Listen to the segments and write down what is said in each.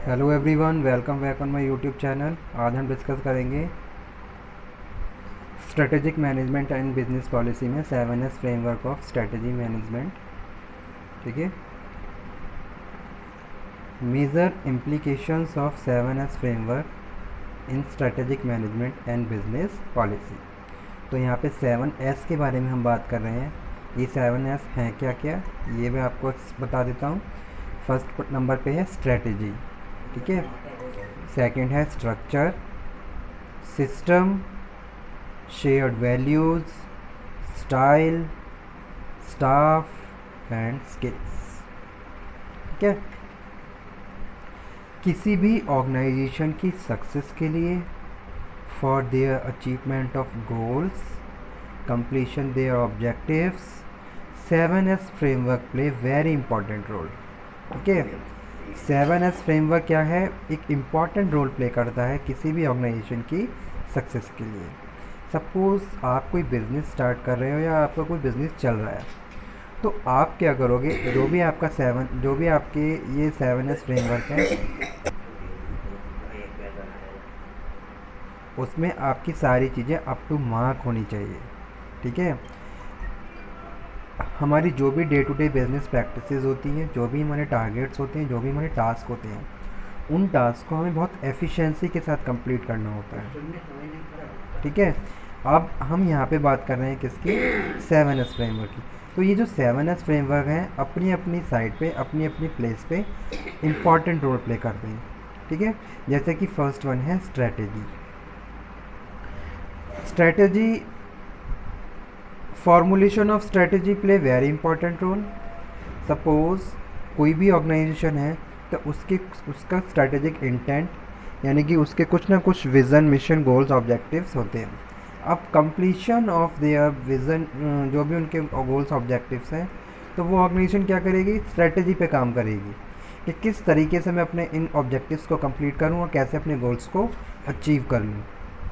Hello everyone, welcome back on my YouTube channel. आज हम discuss करेंगे strategic management and business policy में 7S framework of strategy management. ठीक है, major implications of 7S framework in strategic management and business policy. तो यहाँ पे 7S के बारे में हम बात कर रहे हैं। ये 7S हैं क्या क्या, ये मैं आपको बता देता हूँ। फर्स्ट नंबर पे है स्ट्रेटेजी, ठीक है। सेकंड है structure, system, shared values, style, staff and skills. ठीक है, किसी भी ऑर्गेनाइजेशन की सक्सेस के लिए, for their achievement of goals, completion their objectives, 7S framework play very important role. ठीक है, 7S फ्रेमवर्क क्या है, एक इम्पॉर्टेंट रोल प्ले करता है किसी भी ऑर्गेनाइजेशन की सक्सेस के लिए। सपोज़ आप कोई बिज़नेस स्टार्ट कर रहे हो या आपका कोई बिज़नेस चल रहा है, तो आप क्या करोगे, जो भी आपके ये 7S फ्रेमवर्क है, उसमें आपकी सारी चीज़ें अप टू मार्क होनी चाहिए। ठीक है, हमारी जो भी day to day business practices होती हैं, जो भी हमारे टारगेट्स होते हैं, जो भी हमारे टास्क होते हैं, उन टास्क को हमें बहुत एफिशिएंसी के साथ कंप्लीट करना होता है। ठीक है, अब हम यहाँ पे बात कर रहे हैं किसकी, 7S फ्रेमवर्क की। तो ये जो 7S फ्रेमवर्क हैं, अपनी अपनी साइड पे, अपनी अपनी प्लेस पे इम्पॉर्टेंट रोल प्ले करते हैं। ठीक है, जैसे कि फर्स्ट वन है strategy. Strategy, formulation of strategy play very important role. Suppose कोई भी ऑर्गेनाइजेशन है, तो उसका स्ट्रेटेजिक इंटेंट यानी कि उसके कुछ ना कुछ विज़न, मिशन, गोल्स, ऑब्जेक्टिव्स होते हैं। अब कंप्लीशन ऑफ देयर विज़न, जो भी उनके गोल्स ऑब्जेक्टिव्स हैं, तो वो ऑर्गेनाइजेशन क्या करेगी, स्ट्रेटेजी पे काम करेगी कि किस तरीके से मैं अपने इन ऑब्जेक्टिव्स को कंप्लीट करूँ और कैसे अपने गोल्स को अचीव कर लूँ।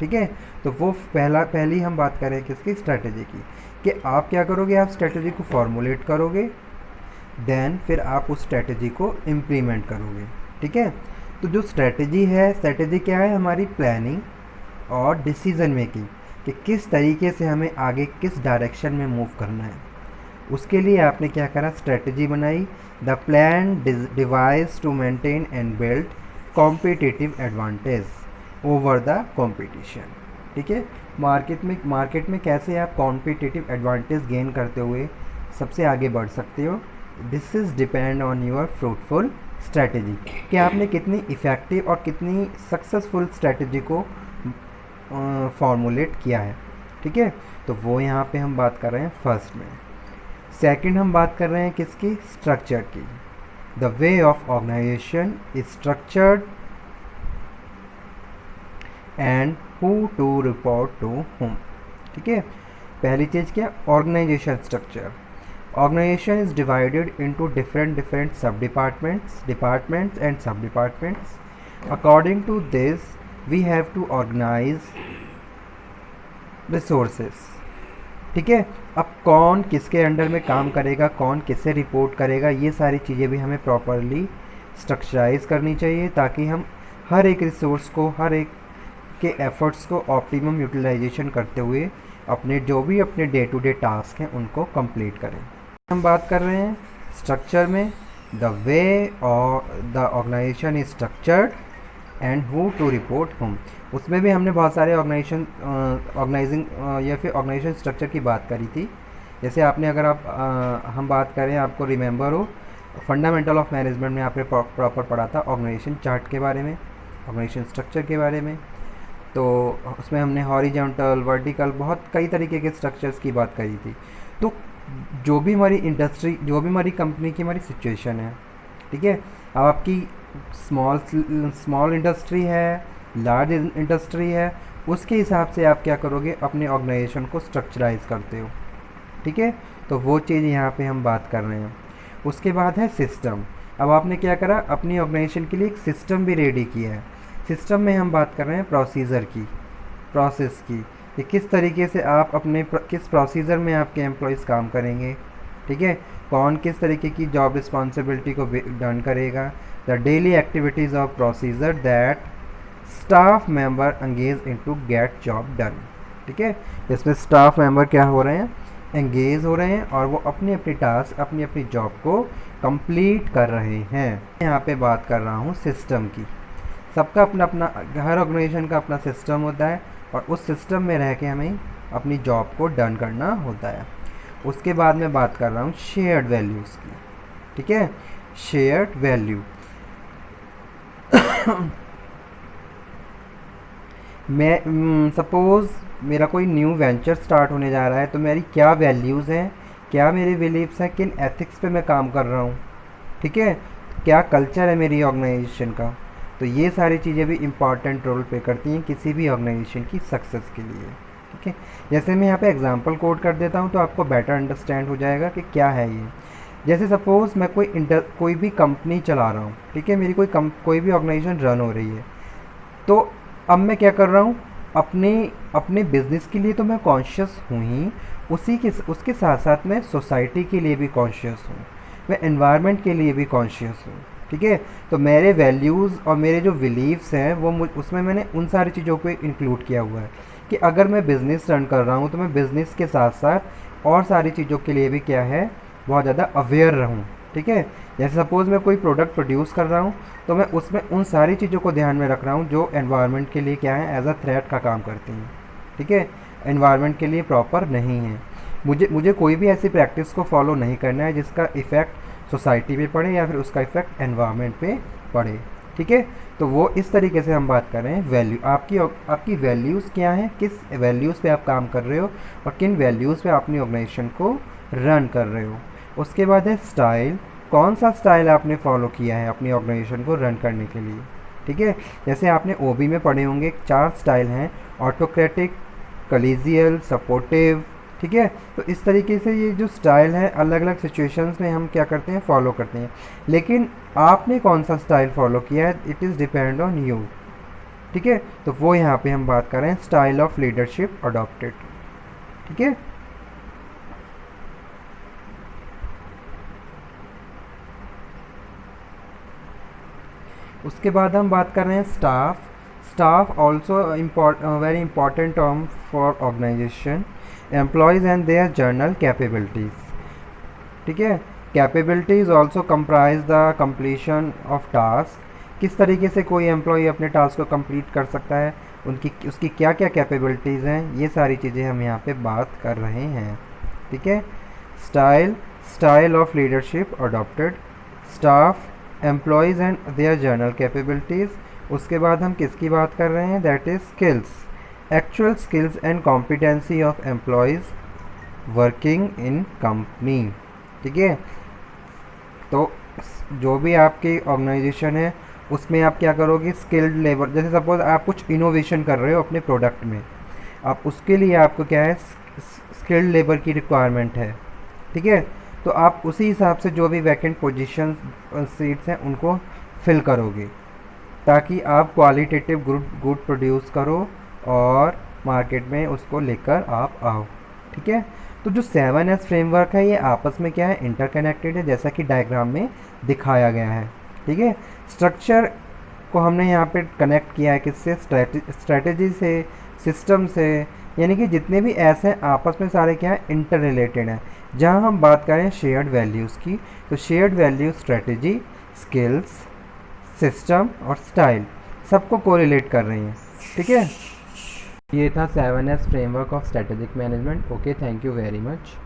ठीक है, तो वो पहली हम बात करें किसकी, स्ट्रेटेजी की, कि आप क्या करोगे, आप स्ट्रेटेजी को फॉर्मुलेट करोगे, देन फिर आप उस स्ट्रेटेजी को इम्प्लीमेंट करोगे। ठीक है, तो जो स्ट्रेटेजी है, स्ट्रेटेजी क्या है, हमारी प्लानिंग और डिसीज़न मेकिंग कि किस तरीके से हमें आगे किस डायरेक्शन में मूव करना है। उसके लिए आपने क्या करा, स्ट्रेटेजी बनाई, the plan device to maintain and build competitive advantage over the competition. ठीक है, मार्केट में कैसे आप कॉम्पिटिटिव एडवांटेज गेन करते हुए सबसे आगे बढ़ सकते हो, this is depend on your fruitful strategy, कि आपने कितनी इफ़ेक्टिव और कितनी सक्सेसफुल स्ट्रेटेजी को फॉर्मुलेट किया है। ठीक है, तो वो यहाँ पे हम बात कर रहे हैं फर्स्ट में। सेकंड हम बात कर रहे हैं किसकी, स्ट्रक्चर की। The way of organisation is structured and who to report to whom. ठीक है, पहली चीज़ क्या, organisation structure. Organisation is divided into different sub departments and sub departments. According to this we have to organise resources. ठीक है, अब कौन किसके अंडर में काम करेगा, कौन किससे रिपोर्ट करेगा, ये सारी चीज़ें भी हमें प्रॉपरली स्ट्रक्चराइज करनी चाहिए, ताकि हम हर एक रिसोर्स को, हर एक के एफर्ट्स को ऑप्टिमम यूटिलाइजेशन करते हुए अपने डे टू डे टास्क हैं उनको कंप्लीट करें। हम बात कर रहे हैं स्ट्रक्चर में, द वे और the organisation is structured and who to report whom. उसमें भी हमने बहुत सारे ऑर्गेनाइजिंग या फिर ऑर्गेनाइजेशन स्ट्रक्चर की बात करी थी। जैसे आपने अगर हम बात करें, आपको रिमेंबर हो, फंडामेंटल ऑफ मैनेजमेंट में आपने प्रॉपर पढ़ा था ऑर्गेनाइजेशन चार्ट के बारे में, ऑर्गेनाइजेशन स्ट्रक्चर के बारे में। तो उसमें हमने हॉरिजॉन्टल, वर्टिकल, बहुत कई तरीके के स्ट्रक्चर्स की बात करी थी। तो जो भी हमारी इंडस्ट्री, जो भी हमारी कंपनी की हमारी सिचुएशन है, ठीक है, अब आपकी स्मॉल इंडस्ट्री है, लार्ज इंडस्ट्री है, उसके हिसाब से आप क्या करोगे, अपने ऑर्गेनाइजेशन को स्ट्रक्चराइज करते हो। ठीक है, तो वो चीज़ यहाँ पे हम बात कर रहे हैं। उसके बाद है सिस्टम। अब आपने क्या करा, अपनी ऑर्गेनाइजेशन के लिए एक सिस्टम भी रेडी किया है। सिस्टम में हम बात कर रहे हैं प्रोसीजर की, प्रोसेस की, कि किस तरीके से आप किस प्रोसीजर में आपके एम्प्लॉयज़ काम करेंगे, ठीक है, कौन किस तरीके की जॉब रिस्पॉन्सिबिलिटी को डन करेगा। The daily activities of procedure that staff member engage in to get job done. ठीक है, इसमें स्टाफ मेंबर क्या हो रहे हैं, एंगेज हो रहे हैं और वो अपनी अपनी टास्क अपनी अपनी जॉब को कंप्लीट कर रहे हैं। यहाँ पे बात कर रहा हूँ सिस्टम की। सबका अपना अपना, हर ऑर्गेनाइजेशन का अपना सिस्टम होता है और उस सिस्टम में रह के हमें अपनी जॉब को डन करना होता है। उसके बाद मैं बात कर रहा हूँ शेयर्ड वैल्यूज़ की। ठीक है, शेयर्ड वैल्यू मैं सपोज़ मेरा कोई न्यू वेंचर स्टार्ट होने जा रहा है, तो मेरी क्या वैल्यूज़ हैं, क्या मेरे बिलीव्स हैं, किन एथिक्स पे मैं काम कर रहा हूँ। ठीक है, क्या कल्चर है मेरी ऑर्गेनाइजेशन का। तो ये सारी चीज़ें भी इम्पॉर्टेंट रोल प्ले करती हैं किसी भी ऑर्गेनाइजेशन की सक्सेस के लिए। ठीक है, जैसे मैं यहाँ पे एग्जांपल कोड कर देता हूँ तो आपको बेटर अंडरस्टैंड हो जाएगा कि क्या है ये। जैसे सपोज़ मैं कोई भी कंपनी चला रहा हूँ। ठीक है, मेरी कोई भी ऑर्गेनाइजेशन रन हो रही है, तो अब मैं क्या कर रहा हूँ, अपने बिजनेस के लिए तो मैं कॉन्शियस हूँ ही, उसके साथ साथ मैं सोसाइटी के लिए भी कॉन्शियस हूँ, मैं एनवायरनमेंट के लिए भी कॉन्शियस हूँ। ठीक है, तो मेरे वैल्यूज़ और मेरे जो बिलीव्स हैं वो उसमें मैंने उन सारी चीज़ों को इंक्लूड किया हुआ है कि अगर मैं बिज़नेस रन कर रहा हूँ तो मैं बिज़नेस के साथ साथ और सारी चीज़ों के लिए भी क्या है, बहुत ज़्यादा अवेयर रहूँ। ठीक है, जैसे सपोज़ मैं कोई प्रोडक्ट प्रोड्यूस कर रहा हूँ तो मैं उसमें उन सारी चीज़ों को ध्यान में रख रहा हूँ जो एनवायरनमेंट के लिए क्या है, एज अ थ्रेट का काम करती हैं। ठीक है, एनवायरनमेंट के लिए प्रॉपर नहीं है। मुझे कोई भी ऐसी प्रैक्टिस को फॉलो नहीं करना है जिसका इफ़ेक्ट सोसाइटी पे पड़े या फिर उसका इफ़ेक्ट एनवायरनमेंट पे पड़े। ठीक है, तो वो इस तरीके से हम बात कर रहे हैं वैल्यू। आपकी वैल्यूज़ क्या हैं, किस वैल्यूज़ पे आप काम कर रहे हो और किन वैल्यूज़ पे अपनी ऑर्गेनाइजेशन को रन कर रहे हो। उसके बाद है स्टाइल, कौन सा स्टाइल आपने फॉलो किया है अपनी ऑर्गेनाइजेशन को रन करने के लिए। ठीक है, जैसे आपने ओबी में पढ़े होंगे 4 स्टाइल हैं, ऑटोक्रेटिक, कलीजियल, सपोर्टिव। ठीक है, तो इस तरीके से ये जो स्टाइल है अलग अलग सिचुएशंस में हम क्या करते हैं, फॉलो करते हैं। लेकिन आपने कौन सा स्टाइल फॉलो किया है, it is depend on you. ठीक है, तो वो यहाँ पे हम बात कर रहे हैं स्टाइल ऑफ लीडरशिप अडॉप्टेड। ठीक है, उसके बाद हम बात कर रहे हैं staff also very important term for organisation, employees and their general capabilities. ठीक है, capabilities also comprise the completion of task. किस तरीके से कोई एम्प्लॉय अपने टास्क को कंप्लीट कर सकता है, उसकी क्या क्या कैपेबिलिटीज़ हैं, ये सारी चीज़ें हम यहाँ पे बात कर रहे हैं। ठीक है, style of leadership adopted, staff, employees and their general capabilities. उसके बाद हम किसकी बात कर रहे हैं, that is skills, actual skills and competency of employees working in company. ठीक है, तो जो भी आपकी ऑर्गेनाइजेशन है उसमें आप क्या करोगे, स्किल्ड लेबर। जैसे सपोज आप कुछ इनोवेशन कर रहे हो अपने प्रोडक्ट में, आप उसके लिए आपको क्या है, स्किल्ड लेबर की रिक्वायरमेंट है। ठीक है, तो आप उसी हिसाब से जो भी वैकेंट पोजीशन सीट्स हैं उनको फिल करोगे ताकि आप क्वालिटेटिव गुड प्रोड्यूस करो और मार्केट में उसको लेकर आप आओ। ठीक है, तो जो 7S फ्रेमवर्क है ये आपस में क्या है, इंटरकनेक्टेड है, जैसा कि डायग्राम में दिखाया गया है। ठीक है, स्ट्रक्चर को हमने यहाँ पे कनेक्ट किया है किससे, स्ट्रेटजी से, सिस्टम से, यानी कि जितने भी ऐसे हैं आपस में सारे क्या है, इंटर रिलेटेड हैं। जहाँ हम बात करें शेयर्ड वैल्यूज़ की, तो shared value strategy, skills, system और स्टाइल सबको कोरिलेट कर रही हैं। ठीक है, ये था 7S framework of strategic management. Okay, thank you very much.